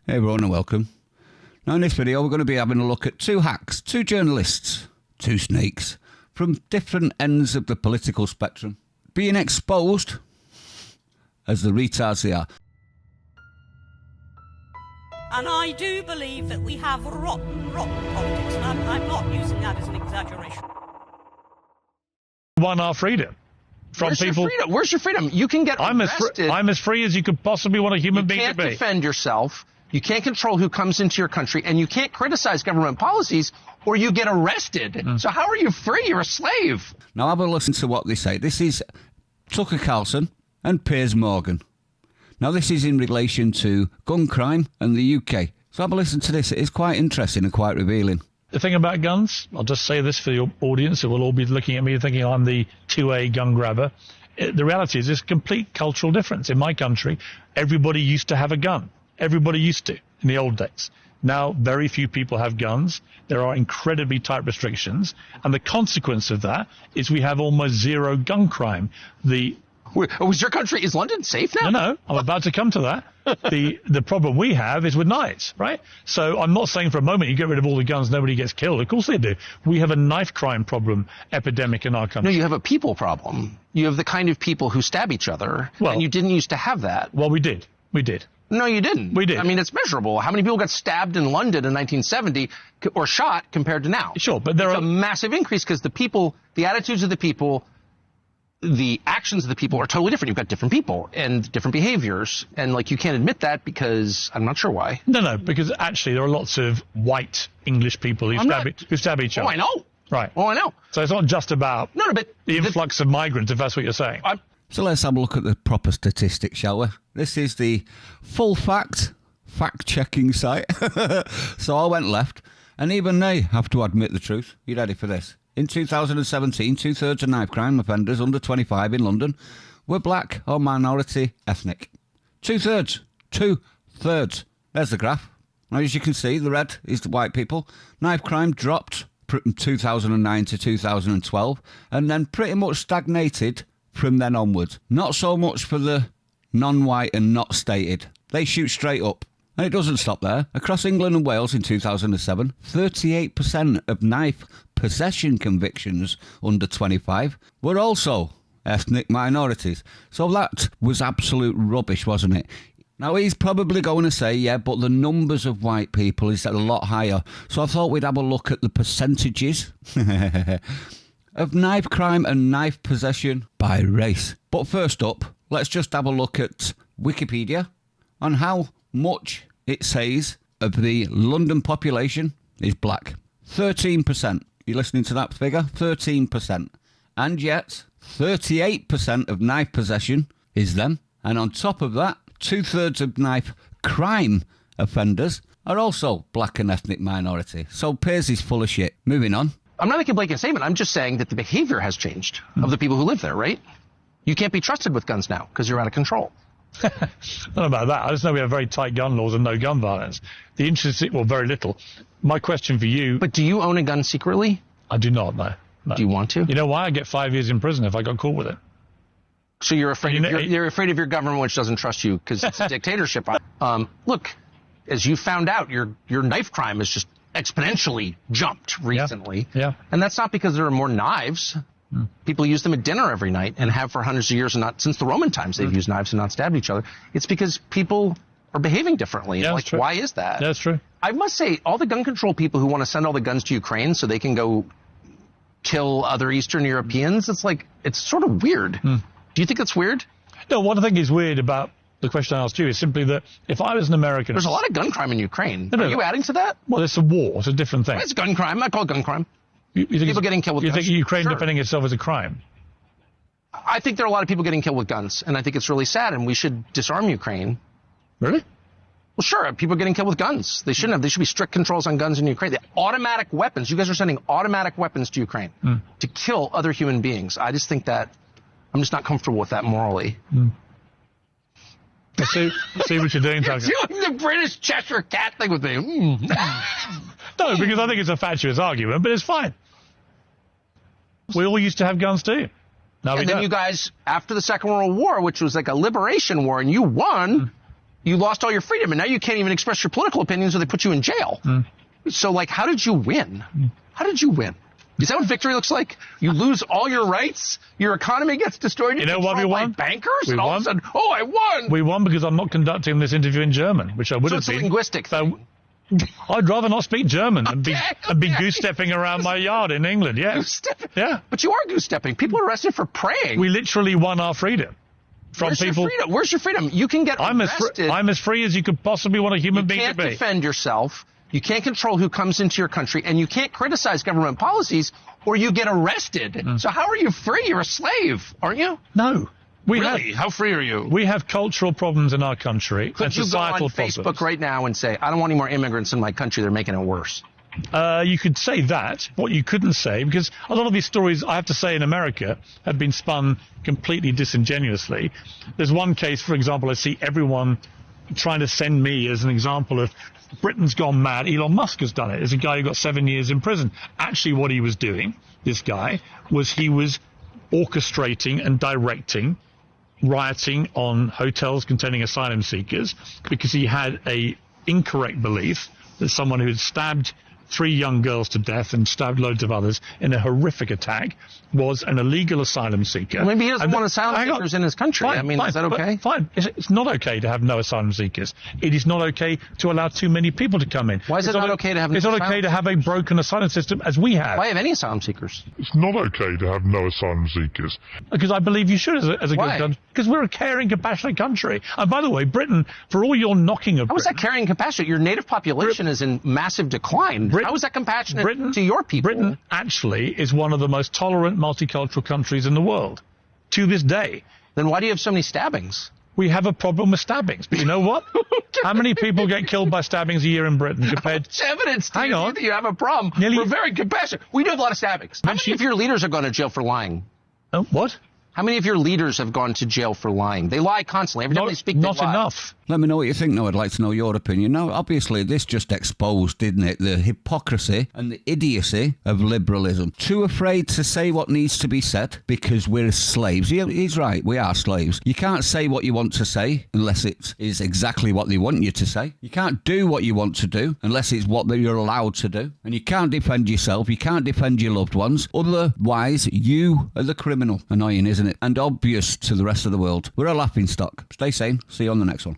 Hey everyone and welcome. Now in this video we're going to be having a look at two hacks, two journalists, two snakes from different ends of the political spectrum being exposed as the retards they are. And I do believe that we have rotten politics, and I'm not using that as an exaggeration. Won our freedom from Where's people. Your freedom? Where's your freedom? You can get arrested. I'm as free as you could possibly want a human being to be. You can't defend yourself. You can't control who comes into your country, and you can't criticize government policies, or you get arrested. So how are you free? You're a slave. Now have a listen to what they say. This is Tucker Carlson and Piers Morgan. Now this is in relation to gun crime and the UK. So have a listen to this. It is quite interesting and quite revealing. The thing about guns, I'll just say this for the audience who will all be looking at me thinking I'm the 2A gun grabber. The reality is there's a complete cultural difference. In my country, everybody used to have a gun. Everybody used to in the old days. Now, very few people have guns. There are incredibly tight restrictions. And the consequence of that is we have almost zero gun crime. Was your country, is London safe now? No, I'm about to come to that. The problem we have is with knives, right? So I'm not saying for a moment you get rid of all the guns, nobody gets killed. Of course they do. We have a knife crime problem epidemic in our country. No, you have a people problem. You have the kind of people who stab each other, and you didn't used to have that. Well, we did. We did. No, you didn't. We did. I mean, it's measurable. How many people got stabbed in London in 1970 or shot compared to now? Sure, but there it's a massive increase because the people, the attitudes of the people, the actions of the people are totally different. You've got different people and different behaviors. And, like, you can't admit that because I'm not sure why. No, because actually there are lots of white English people who stab each other. Oh, I know. Right. Oh, I know. So it's not just about but the influx of migrants, if that's what you're saying. So let's have a look at the proper statistics, shall we? This is the full fact-checking site. So I went left, and even they have to admit the truth. You ready for this? In 2017, two-thirds of knife crime offenders under 25 in London were black or minority ethnic. Two-thirds. Two-thirds. There's the graph. Now, as you can see, the red is the white people. Knife crime dropped from 2009 to 2012, and then pretty much stagnated from then onwards. Not so much for the non-white and not stated. They shoot straight up. And it doesn't stop there. Across England and Wales in 2007, 38% of knife possession convictions under 25 were also ethnic minorities. So that was absolute rubbish, wasn't it? Now, he's probably going to say, yeah, but the numbers of white people is a lot higher. So I thought we'd have a look at the percentages of knife crime and knife possession by race. But first up, let's just have a look at Wikipedia on how much it says of the London population is black. 13%. You listening to that figure? 13%. And yet, 38% of knife possession is them. And on top of that, two-thirds of knife crime offenders are also black and ethnic minority. So Piers is full of shit. Moving on. I'm not making a blanket statement. I'm just saying that the behavior has changed of the people who live there, right? You can't be trusted with guns now because you're out of control. Not about that. I just know we have very tight gun laws and no gun violence. The interesting, well, very little. My question for you... But do you own a gun secretly? I do not, no. Do you want to? You know why? I get 5 years in prison if I got caught with it. So you're afraid, you're afraid of your government, which doesn't trust you because it's a dictatorship. Look, as you found out, your knife crime has just exponentially jumped recently. Yeah. And that's not because there are more knives. People use them at dinner every night and have for hundreds of years, and not since the Roman times they've used knives and not stabbed each other. It's because people are behaving differently. Yeah, like, true. Why is that? That's true. I must say, all the gun control people who want to send all the guns to Ukraine so they can go kill other Eastern Europeans, it's sort of weird. Do you think it's weird? No, what I think is weird about the question I asked you is simply that if I was an American... There's a lot of gun crime in Ukraine. No, are you adding to that? Well, it's a war. It's a different thing. It's gun crime. I call it gun crime. You think people getting killed with guns. You think Ukraine defending itself is a crime? I think there are a lot of people getting killed with guns, and I think it's really sad, and we should disarm Ukraine. Really? Well, sure. People are getting killed with guns. They shouldn't have. There should be strict controls on guns in Ukraine. The automatic weapons. You guys are sending automatic weapons to Ukraine to kill other human beings. I just think that I'm just not comfortable with that morally. See what you're doing, Tucker. You're doing the British Cheshire Cat thing with me. No, because I think it's a fatuous argument, but it's fine. We all used to have guns too. And then you guys, after the Second World War, which was like a liberation war, and you won, You lost all your freedom, and now you can't even express your political opinions, or they put you in jail. So, like, how did you win? How did you win? Is that what victory looks like? You lose all your rights, your economy gets destroyed. You know why we won? By bankers, We and all won. of a sudden, oh, I won. We won because I'm not conducting this interview in German, which I would So have it's a been. linguistic thing. I'd rather not speak German and be Okay. goose-stepping around my yard in England. Yes. Goose-stepping? Yeah. But you are goose-stepping. People are arrested for praying. We literally won our freedom from Where's people. your freedom? Where's your freedom? You can get I'm arrested. as free as you could possibly want a human being to You be. can't defend yourself. You can't control who comes into your country, and you can't criticize government policies, or you get arrested. So how are you free? You're a slave, aren't you? No. Really? How free are you? We have cultural problems in our country and Could you go on societal Facebook problems. right now and say, I don't want any more immigrants in my country, they're making it worse? You could say that. What you couldn't say, because a lot of these stories, I have to say, in America, have been spun completely disingenuously. There's one case, for example, I see everyone trying to send me as an example of Britain's gone mad. Elon Musk has done it. There's a guy who got 7 years in prison. Actually, what he was doing, this guy, was he was orchestrating and directing rioting on hotels containing asylum seekers because he had a incorrect belief that someone who had stabbed 3 young girls to death and stabbed loads of others in a horrific attack was an illegal asylum seeker. Well, maybe he doesn't And want asylum hang on. seekers in his country. Fine, I mean, fine, is that okay? but fine. It's not okay to have no asylum seekers. It is not okay to allow too many people to come in. Why is it It's not okay to have no It's not asylum okay to have a broken asylum system as we have. Why have any asylum seekers? It's not okay to have no asylum seekers. Because I believe you should as a Why? good country. Because we're a caring, compassionate country. And by the way, Britain, for all your knocking of How is Britain, that caring and compassionate? Your native population is in massive decline. How is that compassionate to your people? Britain actually is one of the most tolerant multicultural countries in the world. To this day. Then why do you have so many stabbings? We have a problem with stabbings. But you know what? How many people get killed by stabbings a year in Britain compared It's evidence to Hang you on. that you have a problem. Nearly- We're very compassionate. We do have a lot of stabbings. How many of your leaders have gone to jail for lying? What? How many of your leaders have gone to jail for lying? They lie constantly. Every time they speak, they Not lie. enough. Let me know what you think now. I'd like to know your opinion. Now, obviously, this just exposed, didn't it, the hypocrisy and the idiocy of liberalism. Too afraid to say what needs to be said because we're slaves. He's right, we are slaves. You can't say what you want to say unless it is exactly what they want you to say. You can't do what you want to do unless it's what you're allowed to do. And you can't defend yourself, you can't defend your loved ones. Otherwise, you are the criminal. Annoying, isn't it? And obvious to the rest of the world. We're a laughingstock. Stay sane. See you on the next one.